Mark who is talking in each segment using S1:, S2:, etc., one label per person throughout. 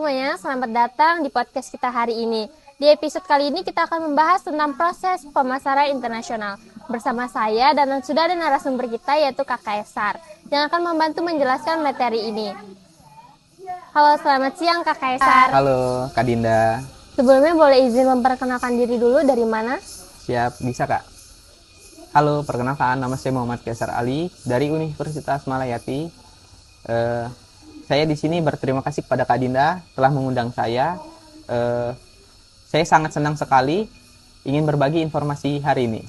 S1: semuanya, selamat datang di podcast kita hari ini. Di episode kali ini kita akan membahas tentang proses pemasaran internasional. Bersama saya dan sudah ada narasumber kita yaitu Kak Kaisar yang akan membantu menjelaskan materi ini. Halo, selamat siang Kak Kaisar.
S2: Halo Kak Dinda.
S1: Sebelumnya boleh izin memperkenalkan diri dulu, dari mana?
S2: Siap, bisa Kak? Halo, perkenalkan nama saya Muhammad Kaisar Ali dari Universitas Malayati. Saya di sini berterima kasih kepada Kak Dinda telah mengundang saya. Saya sangat senang sekali ingin berbagi informasi hari ini.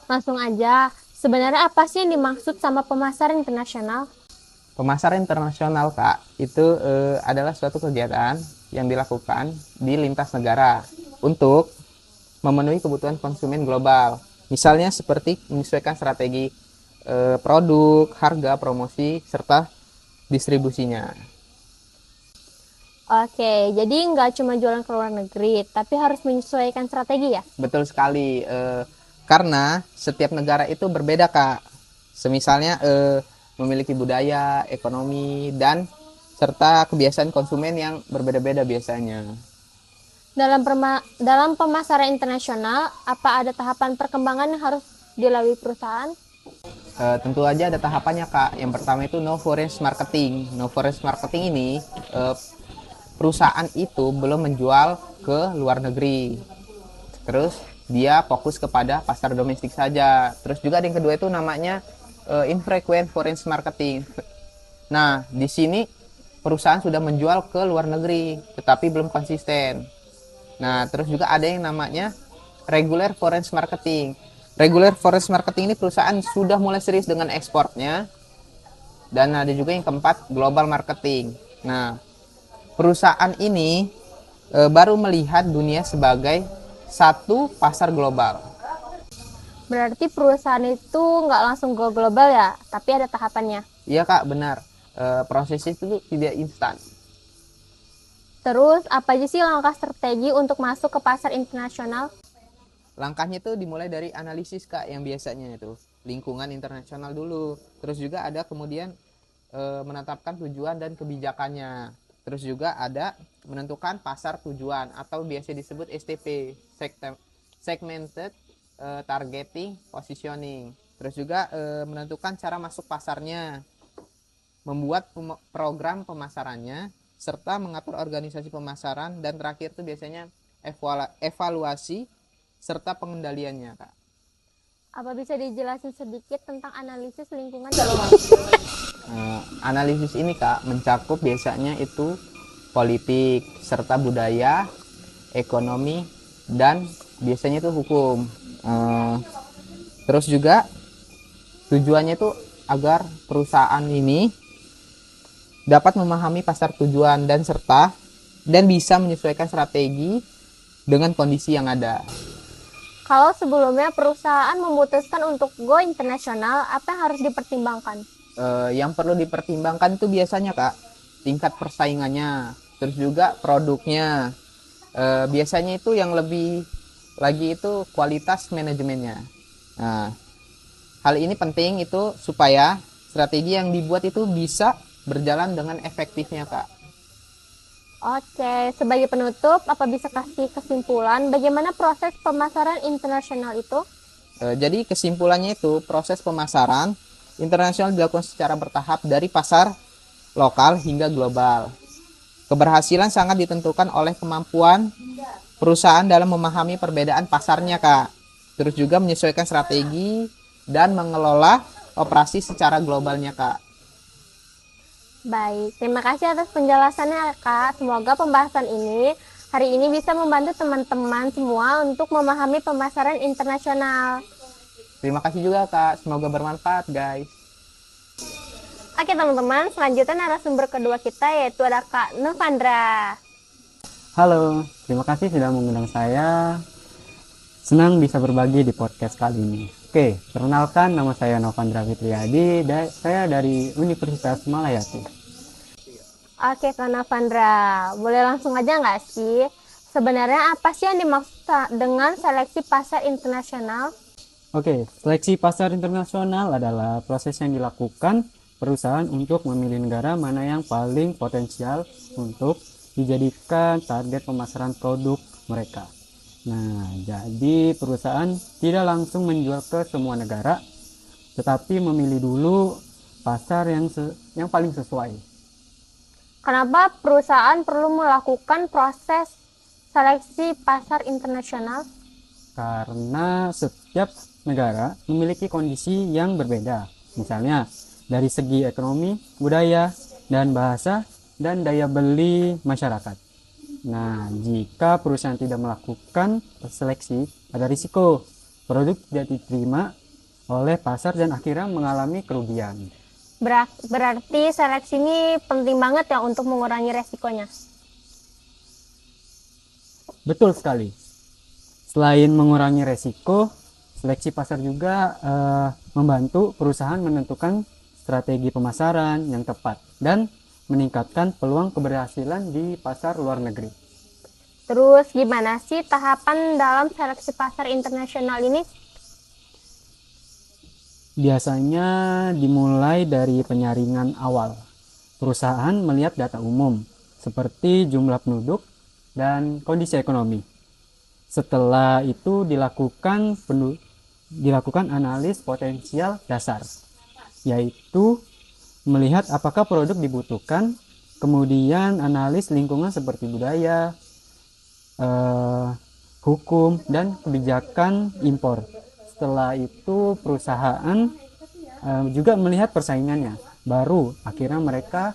S1: Langsung aja, sebenarnya apa sih yang dimaksud sama pemasaran internasional?
S2: Pemasaran internasional, Kak, itu adalah suatu kegiatan yang dilakukan di lintas negara untuk memenuhi kebutuhan konsumen global. Misalnya seperti menyesuaikan strategi produk, harga, promosi, serta distribusinya.
S1: Oke, jadi nggak cuma jualan ke luar negeri, tapi harus menyesuaikan strategi ya?
S2: Betul sekali, karena setiap negara itu berbeda, Kak. Semisalnya memiliki budaya, ekonomi, dan serta kebiasaan konsumen yang berbeda-beda biasanya.
S1: Dalam pemasaran internasional, apa ada tahapan perkembangan yang harus dilalui perusahaan?
S2: Tentu aja ada tahapannya, Kak. Yang pertama itu no foreign marketing. No foreign marketing ini perusahaan itu belum menjual ke luar negeri. Terus dia fokus kepada pasar domestik saja. Terus juga yang kedua itu namanya infrequent foreign marketing. Nah, di sini perusahaan sudah menjual ke luar negeri, tetapi belum konsisten. Nah, terus juga ada yang namanya regular foreign marketing. Regular foreign marketing ini perusahaan sudah mulai serius dengan ekspornya. Dan ada juga yang keempat, global marketing. Nah, perusahaan ini baru melihat dunia sebagai satu pasar global.
S1: Berarti perusahaan itu nggak langsung go global ya, tapi ada tahapannya.
S2: Iya Kak, benar. Proses itu tidak instan.
S1: Terus, apa aja sih langkah strategi untuk masuk ke pasar internasional?
S2: Langkahnya itu dimulai dari analisis, Kak, yang biasanya itu lingkungan internasional dulu. Terus juga ada kemudian menetapkan tujuan dan kebijakannya. Terus juga ada menentukan pasar tujuan atau biasa disebut STP, segmented targeting positioning. Terus juga menentukan cara masuk pasarnya, membuat program pemasarannya, serta mengatur organisasi pemasaran, dan terakhir itu biasanya evaluasi serta pengendaliannya, Kak.
S1: Apa bisa dijelasin sedikit tentang analisis lingkungan?
S2: Analisis ini, Kak, mencakup biasanya itu politik serta budaya, ekonomi, dan biasanya itu hukum. Terus juga tujuannya itu agar perusahaan ini dapat memahami pasar tujuan dan bisa menyesuaikan strategi dengan kondisi yang ada.
S1: Kalau sebelumnya perusahaan memutuskan untuk go internasional, apa yang harus dipertimbangkan?
S2: Yang perlu dipertimbangkan itu biasanya, Kak, tingkat persaingannya, terus juga produknya. Biasanya itu yang lebih lagi itu kualitas manajemennya. Nah, hal ini penting itu supaya strategi yang dibuat itu bisa berjalan dengan efektifnya, Kak.
S1: Oke, sebagai penutup, apa bisa kasih kesimpulan bagaimana proses pemasaran internasional itu?
S2: Jadi kesimpulannya itu proses pemasaran internasional dilakukan secara bertahap dari pasar lokal hingga global. Keberhasilan sangat ditentukan oleh kemampuan perusahaan dalam memahami perbedaan pasarnya, Kak. Terus juga menyesuaikan strategi dan mengelola operasi secara globalnya, Kak.
S1: Baik, terima kasih atas penjelasannya Kak. Semoga pembahasan ini hari ini bisa membantu teman-teman semua untuk memahami pemasaran internasional.
S2: Terima kasih juga, Kak. Semoga bermanfaat, guys.
S1: Oke teman-teman, selanjutnya narasumber kedua kita yaitu ada Kak Novandra.
S3: Halo, terima kasih sudah mengundang saya. Senang bisa berbagi di podcast kali ini. Oke, perkenalkan nama saya Novandra Fitriadi, saya dari Universitas Malayati.
S1: Oke Kak Novandra, boleh langsung aja nggak sih? Sebenarnya apa sih yang dimaksud dengan seleksi pasar internasional?
S3: Oke, seleksi pasar internasional adalah proses yang dilakukan perusahaan untuk memilih negara mana yang paling potensial untuk dijadikan target pemasaran produk mereka. Nah, jadi perusahaan tidak langsung menjual ke semua negara, tetapi memilih dulu pasar yang paling sesuai.
S1: Kenapa perusahaan perlu melakukan proses seleksi pasar internasional?
S3: Karena setiap negara memiliki kondisi yang berbeda. Misalnya, dari segi ekonomi, budaya, dan bahasa, dan daya beli masyarakat. Nah, jika perusahaan tidak melakukan seleksi, ada risiko produk tidak diterima oleh pasar dan akhirnya mengalami kerugian.
S1: Berarti seleksi ini penting banget ya untuk mengurangi resikonya.
S3: Betul sekali. Selain mengurangi resiko, seleksi pasar juga membantu perusahaan menentukan strategi pemasaran yang tepat dan meningkatkan peluang keberhasilan di pasar luar negeri.
S1: Terus gimana sih tahapan dalam seleksi pasar internasional ini?
S3: Biasanya dimulai dari penyaringan awal. Perusahaan melihat data umum seperti jumlah penduduk dan kondisi ekonomi. Setelah itu dilakukan analis potensial dasar, yaitu melihat apakah produk dibutuhkan, kemudian analis lingkungan seperti budaya, hukum, dan kebijakan impor. Setelah itu perusahaan juga melihat persaingannya, baru akhirnya mereka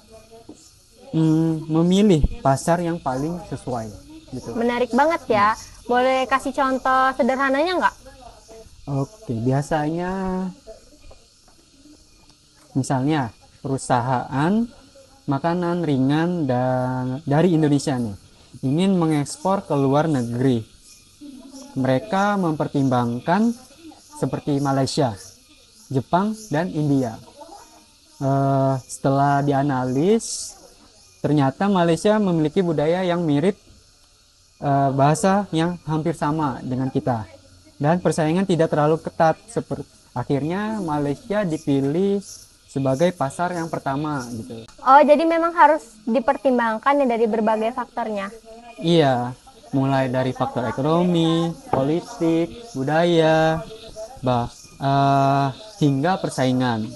S3: memilih pasar yang paling sesuai gitu.
S1: Menarik banget ya. Boleh kasih contoh sederhananya nggak?
S3: Oke, biasanya misalnya perusahaan makanan ringan dari Indonesia nih ingin mengekspor ke luar negeri. Mereka mempertimbangkan seperti Malaysia, Jepang, dan India. Setelah dianalis, ternyata Malaysia memiliki budaya yang mirip, bahasa yang hampir sama dengan kita, dan persaingan tidak terlalu ketat. Akhirnya Malaysia dipilih sebagai pasar yang pertama gitu.
S1: Oh, jadi memang harus dipertimbangkan ya dari berbagai faktornya.
S3: Iya, mulai dari faktor ekonomi, politik, budaya, hingga persaingan.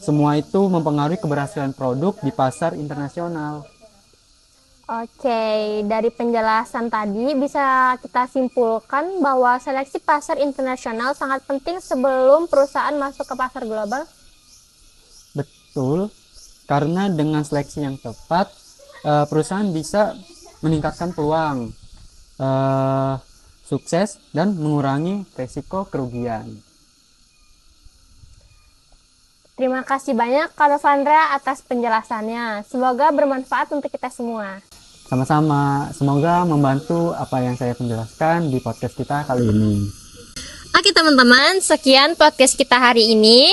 S3: Semua itu mempengaruhi keberhasilan produk di pasar internasional.
S1: Oke, dari penjelasan tadi bisa kita simpulkan bahwa seleksi pasar internasional sangat penting sebelum perusahaan masuk ke pasar global.
S3: Betul, karena dengan seleksi yang tepat, perusahaan bisa meningkatkan peluang sukses dan mengurangi resiko kerugian.
S1: Terima kasih banyak Kak Novandra atas penjelasannya. Semoga bermanfaat untuk kita semua.
S3: Sama-sama, semoga membantu apa yang saya penjelaskan di podcast kita kali ini.
S1: Oke teman-teman, sekian podcast kita hari ini.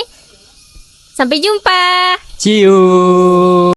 S1: Sampai jumpa.
S3: See you!